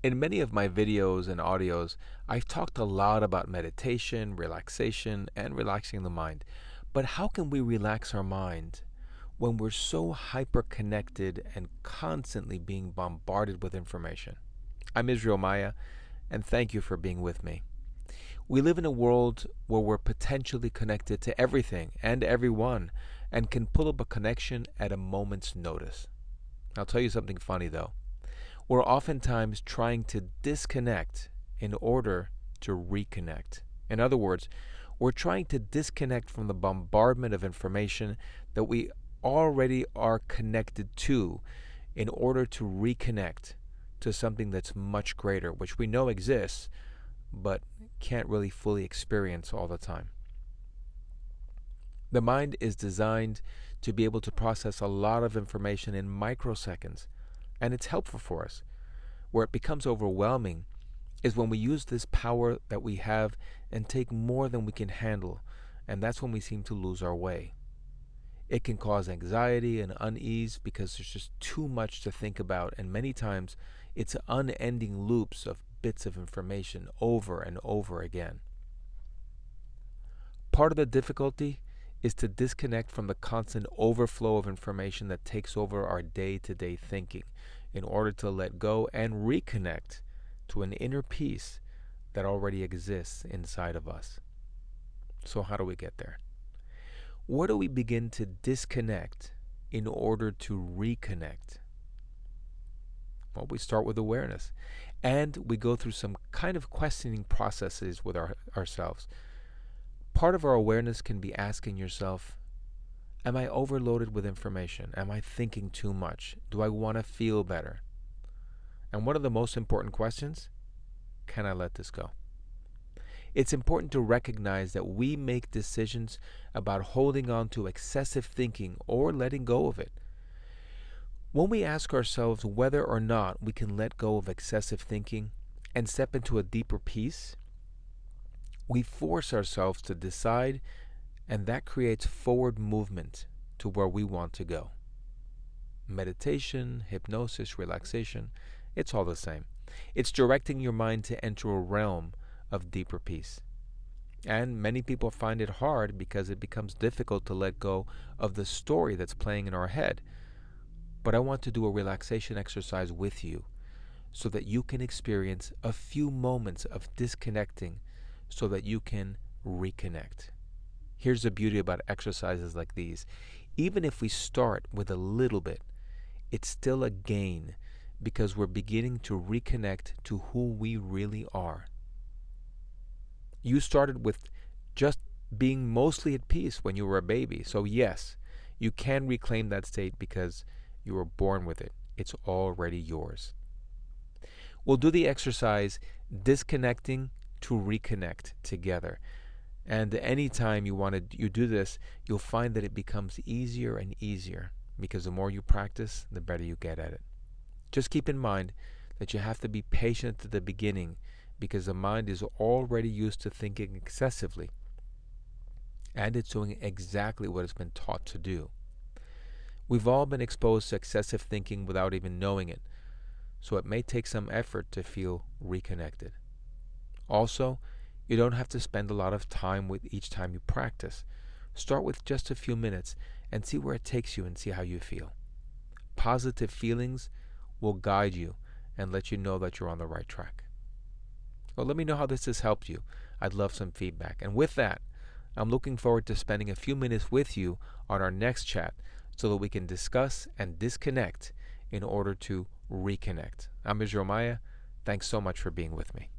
In many of my videos and audios, I've talked a lot about meditation, relaxation, and relaxing the mind. But how can we relax our mind when we're so hyper connected and constantly being bombarded with information? I'm Israel Maya, and thank you for being with me. We live in a world where we're potentially connected to everything and everyone and can pull up a connection at a moment's notice. I'll tell you something funny though. We're oftentimes trying to disconnect in order to reconnect. In other words, we're trying to disconnect from the bombardment of information that we already are connected to in order to reconnect to something that's much greater, which we know exists, but can't really fully experience all the time. The mind is designed to be able to process a lot of information in microseconds, and it's helpful for us. Where it becomes overwhelming is when we use this power that we have and take more than we can handle, and that's when we seem to lose our way. It can cause anxiety and unease because there's just too much to think about, and many times it's unending loops of bits of information over and over again. Part of the difficulty is to disconnect from the constant overflow of information that takes over our day to day thinking in order to let go and reconnect to an inner peace that already exists inside of us. So, how do we get there? Where do we begin to disconnect in order to reconnect? Well, we start with awareness and we go through some kind of questioning processes with ourselves. Part of our awareness can be asking yourself, am I overloaded with information? Am I thinking too much? Do I want to feel better? And one of the most important questions, can I let this go? It's important to recognize that we make decisions about holding on to excessive thinking or letting go of it. When we ask ourselves whether or not we can let go of excessive thinking and step into a deeper peace, we force ourselves to decide, and that creates forward movement to where we want to go. Meditation, hypnosis, relaxation, it's all the same. It's directing your mind to enter a realm of deeper peace. And many people find it hard because it becomes difficult to let go of the story that's playing in our head. But I want to do a relaxation exercise with you so that you can experience a few moments of disconnecting so that you can reconnect. Here's the beauty about exercises like these. Even if we start with a little bit, it's still a gain because we're beginning to reconnect to who we really are. You started with just being mostly at peace when you were a baby. So yes, you can reclaim that state because you were born with it. It's already yours. We'll do the exercise disconnecting to reconnect together. And anytime you do this, you'll find that it becomes easier and easier because the more you practice, the better you get at it. Just keep in mind that you have to be patient at the beginning because the mind is already used to thinking excessively and it's doing exactly what it's been taught to do. We've all been exposed to excessive thinking without even knowing it, so it may take some effort to feel reconnected. Also, you don't have to spend a lot of time with each time you practice. Start with just a few minutes and see where it takes you and see how you feel. Positive feelings will guide you and let you know that you're on the right track. Well, let me know how this has helped you. I'd love some feedback. And with that, I'm looking forward to spending a few minutes with you on our next chat so that we can discuss and disconnect in order to reconnect. I'm Israel Maya. Thanks so much for being with me.